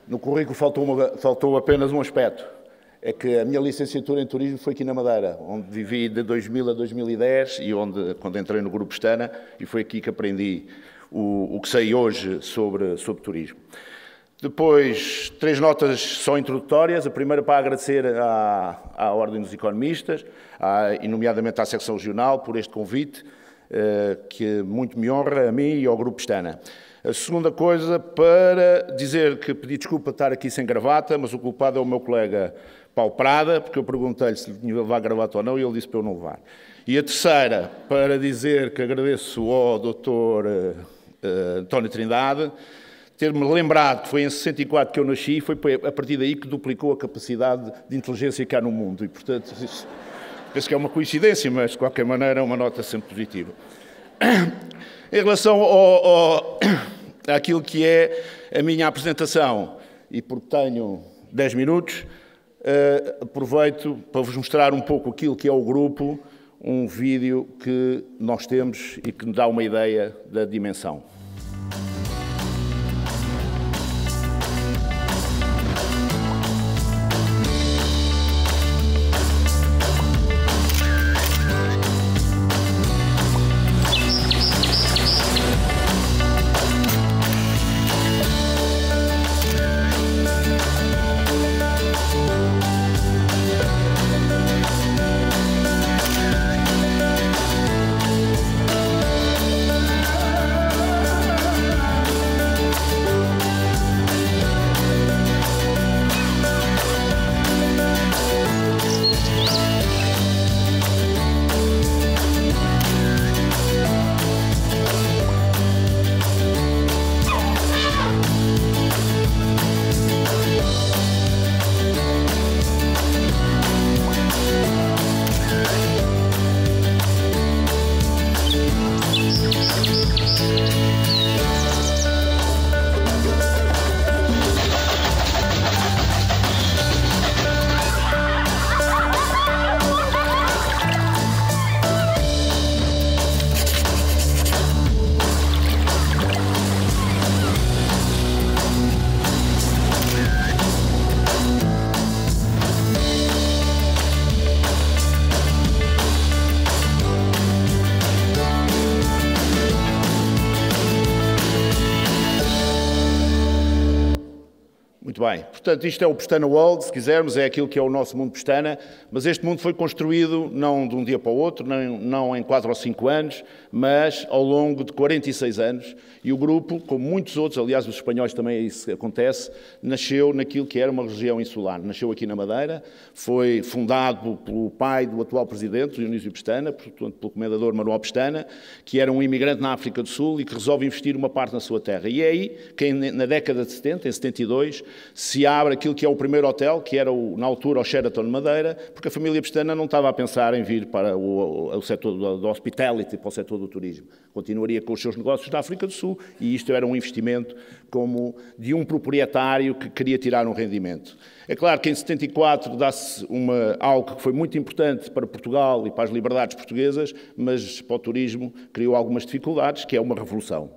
No currículo faltou apenas um aspecto. É que a minha licenciatura em turismo foi aqui na Madeira, onde vivi de 2000 a 2010 e quando entrei no Grupo Pestana, e foi aqui que aprendi o que sei hoje sobre turismo. Depois, 3 notas só introdutórias. A primeira para agradecer à Ordem dos Economistas, e nomeadamente à Secção Regional, por este convite, que muito me honra a mim e ao Grupo Pestana. A segunda coisa, para dizer que pedi desculpa de estar aqui sem gravata, mas o culpado é o meu colega Paulo Prada, porque eu perguntei-lhe se lhe tinha de levar gravata ou não, e ele disse para eu não levar. E a terceira, para dizer que agradeço ao Dr. António Trindade ter-me lembrado que foi em 64 que eu nasci, e foi a partir daí que duplicou a capacidade de inteligência que há no mundo. E, portanto, isso, penso que é uma coincidência, mas, de qualquer maneira, é uma nota sempre positiva. Em relação àquilo que é a minha apresentação, e porque tenho 10 minutos, aproveito para vos mostrar um pouco aquilo que é o grupo, um vídeo que nós temos e que nos dá uma ideia da dimensão. Muito bem. Portanto, isto é o Pestana World, se quisermos, é aquilo que é o nosso mundo Pestana, mas este mundo foi construído não de um dia para o outro, não em 4 ou 5 anos, mas ao longo de 46 anos, e o grupo, como muitos outros, aliás, os espanhóis também isso acontece, nasceu naquilo que era uma região insular. Nasceu aqui na Madeira, foi fundado pelo pai do atual presidente, Dionísio Pestana, portanto, pelo comendador Manuel Pestana, que era um imigrante na África do Sul e que resolve investir uma parte na sua terra. E é aí que, na década de 70, em 72, se abre aquilo que é o primeiro hotel, que era, na altura, o Sheraton Madeira, porque a família Pestana não estava a pensar em vir para o setor do hospitality, para o setor do turismo. Continuaria com os seus negócios da África do Sul e isto era um investimento como de um proprietário que queria tirar um rendimento. É claro que em 74 dá-se algo que foi muito importante para Portugal e para as liberdades portuguesas, mas para o turismo criou algumas dificuldades, que é uma revolução.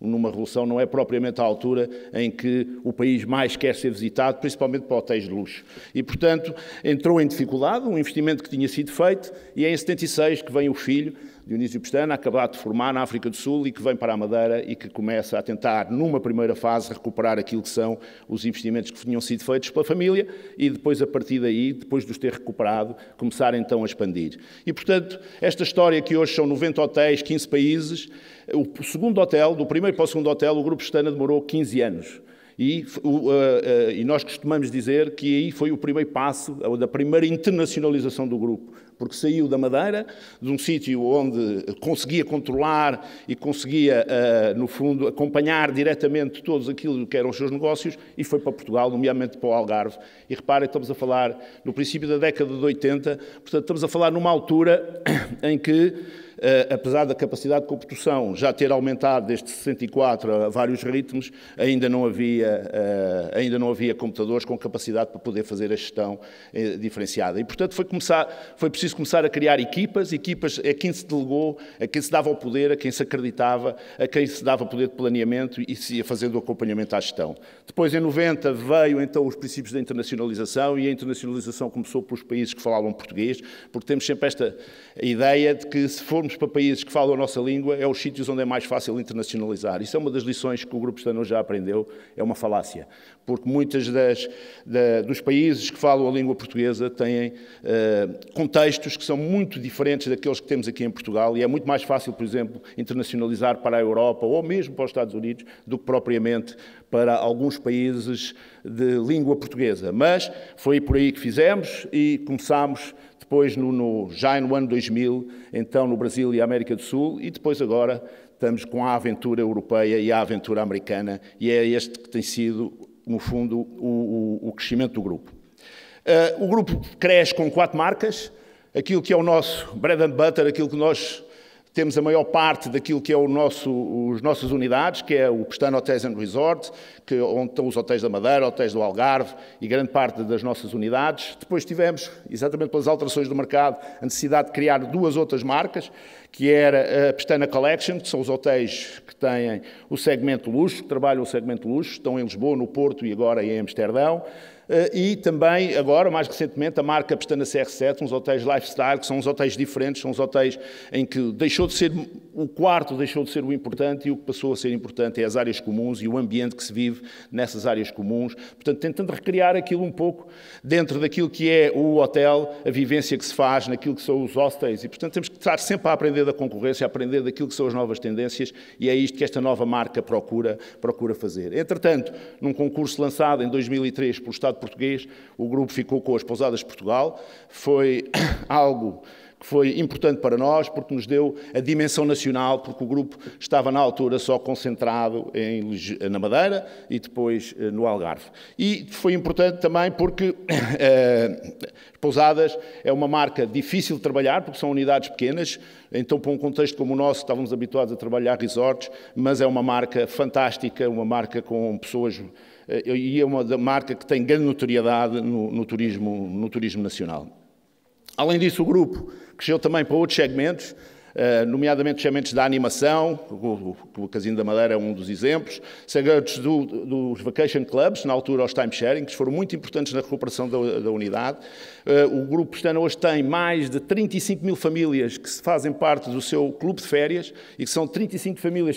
Numa revolução não é propriamente a altura em que o país mais quer ser visitado, principalmente para hotéis de luxo. E, portanto, entrou em dificuldade, um investimento que tinha sido feito, e é em 76 que vem o filho, Dionísio Pestana, acabado de formar na África do Sul e que vem para a Madeira e que começa a tentar, numa primeira fase, recuperar aquilo que são os investimentos que tinham sido feitos pela família e depois, a partir daí, depois de os ter recuperado, começar então a expandir. E, portanto, esta história que hoje são 90 hotéis, 15 países, o segundo hotel, do primeiro para o segundo hotel, o Grupo Pestana demorou 15 anos. E nós costumamos dizer que aí foi o primeiro passo da primeira internacionalização do grupo, porque saiu da Madeira, de um sítio onde conseguia controlar e conseguia, no fundo, acompanhar diretamente todos aquilo que eram os seus negócios e foi para Portugal, nomeadamente para o Algarve. E reparem, estamos a falar no princípio da década de 80, portanto estamos a falar numa altura em que apesar da capacidade de computação já ter aumentado desde 64 a vários ritmos, ainda não havia computadores com capacidade para poder fazer a gestão diferenciada. E, portanto, foi preciso começar a criar equipas a quem se delegou, a quem se dava o poder, a quem se acreditava, a quem se dava poder de planeamento e se ia fazendo o acompanhamento à gestão. Depois, em 90, veio então os princípios da internacionalização, e a internacionalização começou pelos países que falavam português, porque temos sempre esta ideia de que, se formos para países que falam a nossa língua, é os sítios onde é mais fácil internacionalizar. Isso é uma das lições que o Grupo Pestana já aprendeu, é uma falácia, porque muitos dos países que falam a língua portuguesa têm contextos que são muito diferentes daqueles que temos aqui em Portugal, e é muito mais fácil, por exemplo, internacionalizar para a Europa ou mesmo para os Estados Unidos do que propriamente para alguns países de língua portuguesa. Mas foi por aí que fizemos e começámos depois, já no ano 2000, então no Brasil e América do Sul, e depois agora estamos com a aventura europeia e a aventura americana, e é este que tem sido, no fundo, o crescimento do grupo. O grupo cresce com 4 marcas, aquilo que é o nosso bread and butter, aquilo que nós temos a maior parte daquilo que é as nossas unidades, que é o Pestana Hotels and Resort, onde estão os hotéis da Madeira, hotéis do Algarve e grande parte das nossas unidades. Depois tivemos, exatamente pelas alterações do mercado, a necessidade de criar 2 outras marcas, que era a Pestana Collection, que são os hotéis que têm o segmento luxo, que trabalham o segmento luxo, estão em Lisboa, no Porto e agora em Amsterdão. E também, agora, mais recentemente, a marca Pestana CR7, uns hotéis lifestyle, que são uns hotéis diferentes, são uns hotéis em que deixou de ser o quarto, deixou de ser o importante, e o que passou a ser importante é as áreas comuns e o ambiente que se vive nessas áreas comuns. Portanto, tentando recriar aquilo um pouco dentro daquilo que é o hotel, a vivência que se faz naquilo que são os hostels. E, portanto, temos que estar sempre a aprender da concorrência, a aprender daquilo que são as novas tendências, e é isto que esta nova marca procura fazer. Entretanto, num concurso lançado em 2003 pelo Estado português, o grupo ficou com as Pousadas de Portugal. Foi algo que foi importante para nós, porque nos deu a dimensão nacional, porque o grupo estava na altura só concentrado na Madeira e depois no Algarve. E foi importante também porque Pousadas é uma marca difícil de trabalhar, porque são unidades pequenas, então para um contexto como o nosso estávamos habituados a trabalhar resorts, mas é uma marca fantástica, uma marca com pessoas, e é uma marca que tem grande notoriedade no turismo nacional. Além disso, o grupo cresceu também para outros segmentos, nomeadamente os segmentos da animação, o Casino da Madeira é um dos exemplos, segmentos dos vacation clubs, na altura os time-sharing, que foram muito importantes na recuperação da unidade. O Grupo Pestana hoje tem mais de 35 mil famílias que fazem parte do seu clube de férias e que são 35 famílias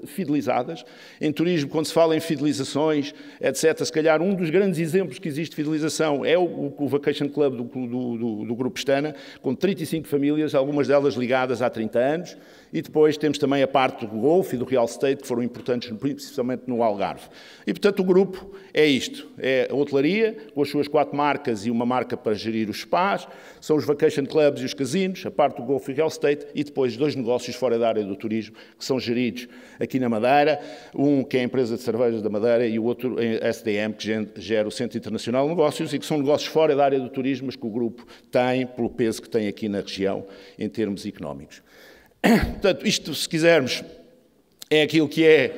fidelizadas. Em turismo, quando se fala em fidelizações, etc., se calhar um dos grandes exemplos que existe de fidelização é o Vacation Club do Grupo Pestana, com 35 famílias, algumas delas ligadas há 30 anos, e depois temos também a parte do golf e do real estate, que foram importantes, principalmente no Algarve. E, portanto, o grupo é isto, é a hotelaria, com as suas 4 marcas e uma marca para gerir os spas, são os vacation clubs e os casinos, a parte do golf e real estate, e depois 2 negócios fora da área do turismo, que são geridos aqui na Madeira, um que é a empresa de cervejas da Madeira e o outro é a SDM, que gera o Centro Internacional de Negócios, e que são negócios fora da área do turismo, mas que o grupo tem, pelo peso que tem aqui na região, em termos económicos. Portanto, isto, se quisermos, é aquilo que é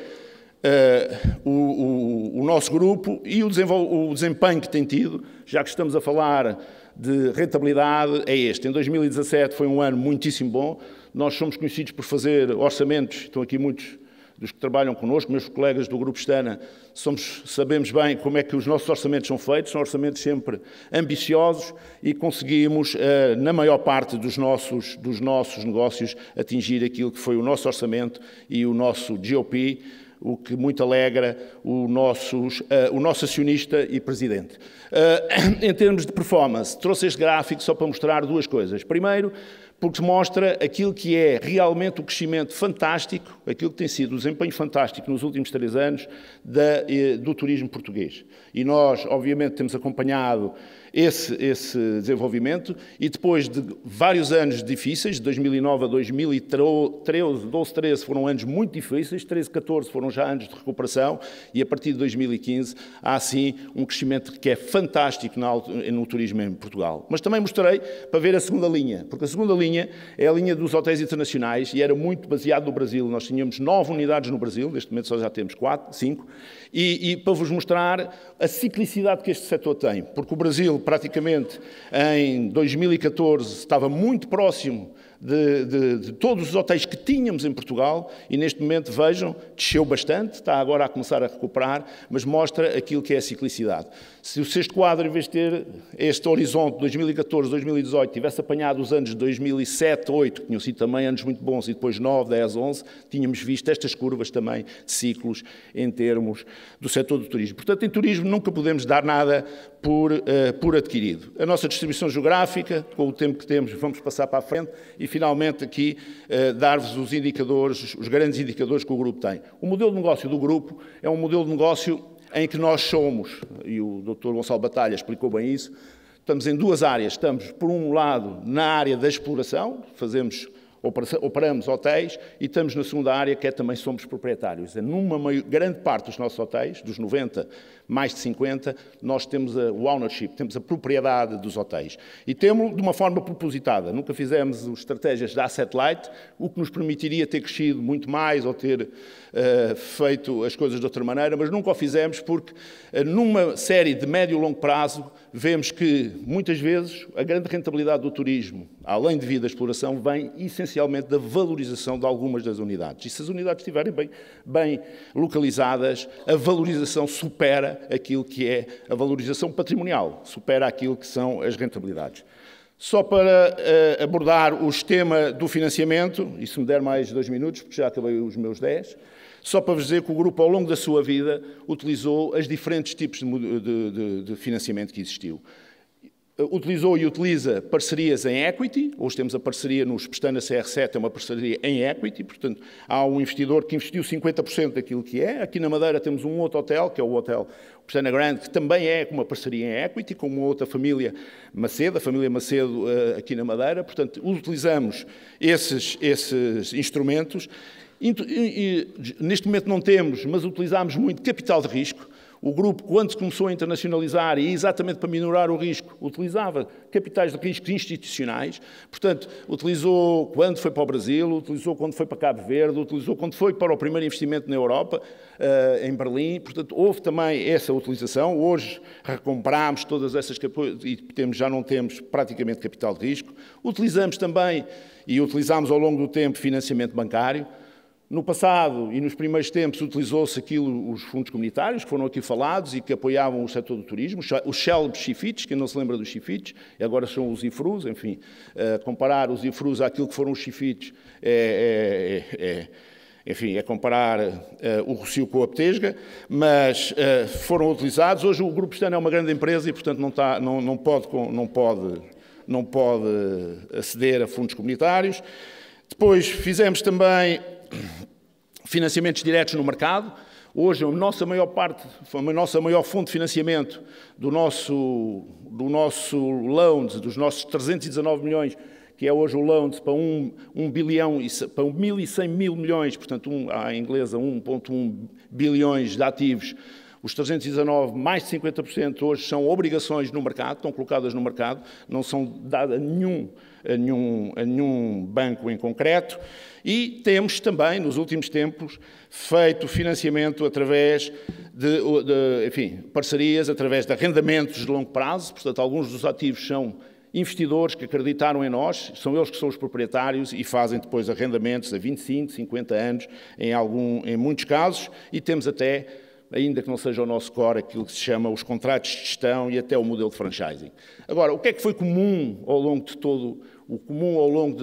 o nosso grupo e o desempenho que tem tido, já que estamos a falar de rentabilidade, é este. Em 2017 foi um ano muitíssimo bom. Nós somos conhecidos por fazer orçamentos, estão aqui muitos dos que trabalham connosco, meus colegas do Grupo Pestana, sabemos bem como é que os nossos orçamentos são feitos, são orçamentos sempre ambiciosos e conseguimos, na maior parte dos nossos negócios, atingir aquilo que foi o nosso orçamento e o nosso GOP, o que muito alegra o nosso acionista e presidente. Em termos de performance, trouxe este gráfico só para mostrar 2 coisas. Primeiro, porque mostra aquilo que é realmente o crescimento fantástico, aquilo que tem sido o desempenho fantástico nos últimos 3 anos do turismo português. E nós, obviamente, temos acompanhado esse desenvolvimento e depois de vários anos difíceis, de 2009 a 2013, 12, 13 foram anos muito difíceis, 13, 14 foram já anos de recuperação e a partir de 2015 há sim um crescimento que é fantástico no turismo em Portugal. Mas também mostrei para ver a segunda linha, porque a segunda linha é a linha dos hotéis internacionais e era muito baseado no Brasil. Nós tínhamos 9 unidades no Brasil, neste momento só já temos 4, 5, e para vos mostrar a ciclicidade que este setor tem, porque o Brasil praticamente em 2014 estava muito próximo de todos os hotéis que tínhamos em Portugal e neste momento, vejam, desceu bastante, está agora a começar a recuperar, mas mostra aquilo que é a ciclicidade. Se o sexto quadro, em vez de ter este horizonte 2014, 2018, tivesse apanhado os anos de 2007, 2008, que tinham sido também anos muito bons, e depois 9, 10, 11, tínhamos visto estas curvas também de ciclos em termos do setor do turismo. Portanto, em turismo nunca podemos dar nada por adquirido. A nossa distribuição geográfica, com o tempo que temos, vamos passar para a frente e, finalmente, aqui dar-vos os indicadores, os grandes indicadores que o grupo tem. O modelo de negócio do grupo é um modelo de negócio em que nós somos, e o Dr. Gonçalo Batalha explicou bem isso, estamos em duas áreas. Estamos, por um lado, na área da exploração, operamos hotéis, e estamos na segunda área, que é também somos proprietários. Numa grande parte dos nossos hotéis, dos 90, mais de 50, nós temos o ownership, temos a propriedade dos hotéis. E temos de uma forma propositada. Nunca fizemos estratégias de asset light, o que nos permitiria ter crescido muito mais ou ter feito as coisas de outra maneira, mas nunca o fizemos porque numa série de médio e longo prazo vemos que, muitas vezes, a grande rentabilidade do turismo, além de vir da exploração, vem essencialmente da valorização de algumas das unidades. E se as unidades estiverem bem localizadas, a valorização supera aquilo que é a valorização patrimonial, supera aquilo que são as rentabilidades. Só para abordar o esquema do financiamento, e se me der mais 2 minutos, porque já acabei os meus 10, só para vos dizer que o grupo, ao longo da sua vida, utilizou os diferentes tipos de financiamento que existiu. Utilizou e utiliza parcerias em equity. Hoje temos a parceria nos Pestana CR7, é uma parceria em equity, portanto, há um investidor que investiu 50% daquilo que é. Aqui na Madeira temos um outro hotel, que é o Hotel Pestana Grande, que também é uma parceria em equity, com uma outra família Macedo, a família Macedo aqui na Madeira. Portanto, utilizamos esses instrumentos. Neste momento não temos, mas utilizamos muito capital de risco. O grupo, quando se começou a internacionalizar, e exatamente para minorar o risco, utilizava capitais de risco institucionais. Portanto, utilizou quando foi para o Brasil, utilizou quando foi para Cabo Verde, utilizou quando foi para o primeiro investimento na Europa, em Berlim. Portanto, houve também essa utilização. Hoje recomprámos todas essas e já não temos praticamente capital de risco. Utilizamos também, e utilizámos ao longo do tempo, financiamento bancário. No passado e nos primeiros tempos utilizou-se os fundos comunitários, que foram aqui falados e que apoiavam o setor do turismo, os célebres CIFITs, quem não se lembra dos CIFITs, agora são os IFRUs, enfim, comparar os IFRUs àquilo que foram os CIFITs enfim, é comparar o Rossio com a Petesga, mas foram utilizados. Hoje o Grupo Pestana é uma grande empresa e, portanto, não pode aceder a fundos comunitários. Depois fizemos também financiamentos diretos no mercado. Hoje, a nossa maior fonte de financiamento do nosso loans, dos nossos 319 milhões, que é hoje o loans para 1 bilhão, para 1.100 mil milhões, portanto, em inglês, 1,1 bilhões de ativos. Os 319, mais de 50% hoje são obrigações no mercado, estão colocadas no mercado, não são dadas a nenhum banco em concreto. E temos também, nos últimos tempos, feito financiamento através enfim, parcerias, através de arrendamentos de longo prazo. Portanto, alguns dos ativos são investidores que acreditaram em nós, são eles que são os proprietários e fazem depois arrendamentos a 25, 50 anos, em muitos casos, e temos até, ainda que não seja o nosso core, aquilo que se chama os contratos de gestão e até o modelo de franchising. Agora, o que é que foi comum ao longo de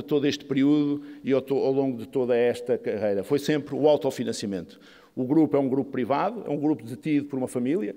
todo este período e ao longo de toda esta carreira? Foi sempre o autofinanciamento. O grupo é um grupo privado, é um grupo detido por uma família,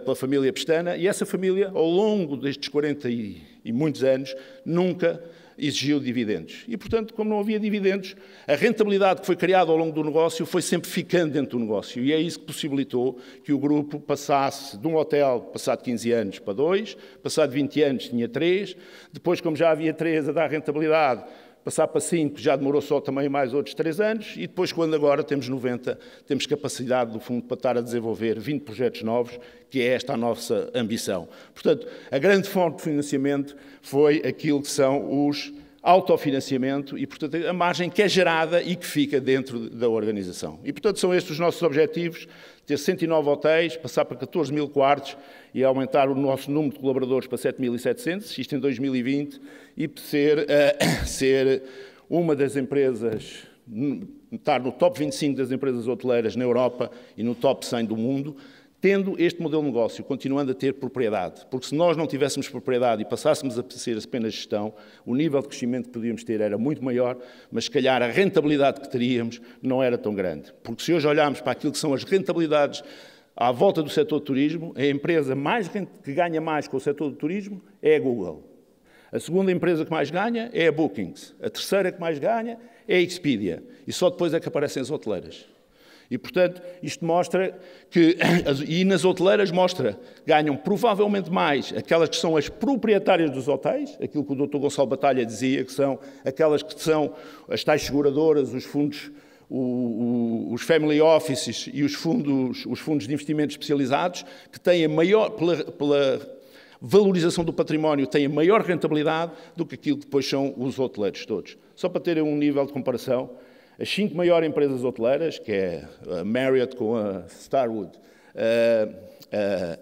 pela família Pestana, e essa família, ao longo destes 40 e muitos anos, nunca exigiu dividendos. E, portanto, como não havia dividendos, a rentabilidade que foi criada ao longo do negócio foi sempre ficando dentro do negócio. E é isso que possibilitou que o grupo passasse de um hotel, passado 15 anos, para 2, passado 20 anos tinha 3, depois, como já havia 3 a dar rentabilidade, passar para 5 já demorou só também mais outros 3 anos, e depois, quando agora temos 90, temos capacidade, do fundo, para estar a desenvolver 20 projetos novos, que é esta a nossa ambição. Portanto, a grande fonte de financiamento foi aquilo que são os autofinanciamento e, portanto, a margem que é gerada e que fica dentro da organização. E, portanto, são estes os nossos objetivos: ter 109 hotéis, passar para 14 mil quartos e aumentar o nosso número de colaboradores para 7.700, isto em 2020, e ser uma das empresas, estar no top 25 das empresas hoteleiras na Europa e no top 100 do mundo, tendo este modelo de negócio, continuando a ter propriedade. Porque se nós não tivéssemos propriedade e passássemos a ser apenas gestão, o nível de crescimento que podíamos ter era muito maior, mas se calhar a rentabilidade que teríamos não era tão grande. Porque se hoje olharmos para aquilo que são as rentabilidades à volta do setor do turismo, a empresa que ganha mais com o setor do turismo é a Google. A segunda empresa que mais ganha é a Bookings. A terceira que mais ganha é a Expedia. E só depois é que aparecem as hoteleiras. E, portanto, isto mostra que, e nas hoteleiras mostra, ganham provavelmente mais aquelas que são as proprietárias dos hotéis, aquilo que o Dr. Gonçalo Batalha dizia, que são aquelas que são as tais seguradoras, os fundos, os family offices e os fundos de investimento especializados, que têm a maior, pela valorização do património, têm a maior rentabilidade do que aquilo que depois são os hoteleiros todos. Só para terem um nível de comparação, as 5 maiores empresas hoteleiras, que é a Marriott com a Starwood,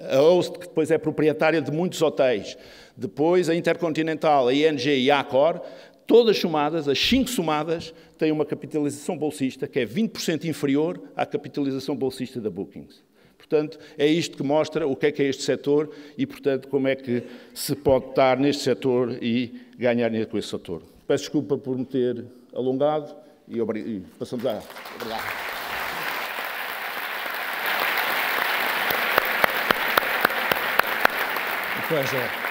a Host, que depois é proprietária de muitos hotéis, depois a Intercontinental, a ING e a Accor, todas somadas, as 5 somadas, têm uma capitalização bolsista que é 20% inferior à capitalização bolsista da Bookings. Portanto, é isto que mostra o que é este setor e, portanto, como é que se pode estar neste setor e ganhar dinheiro com esse setor. Peço desculpa por me ter alongado. E passamos a... Obrigado. Muito bem, João.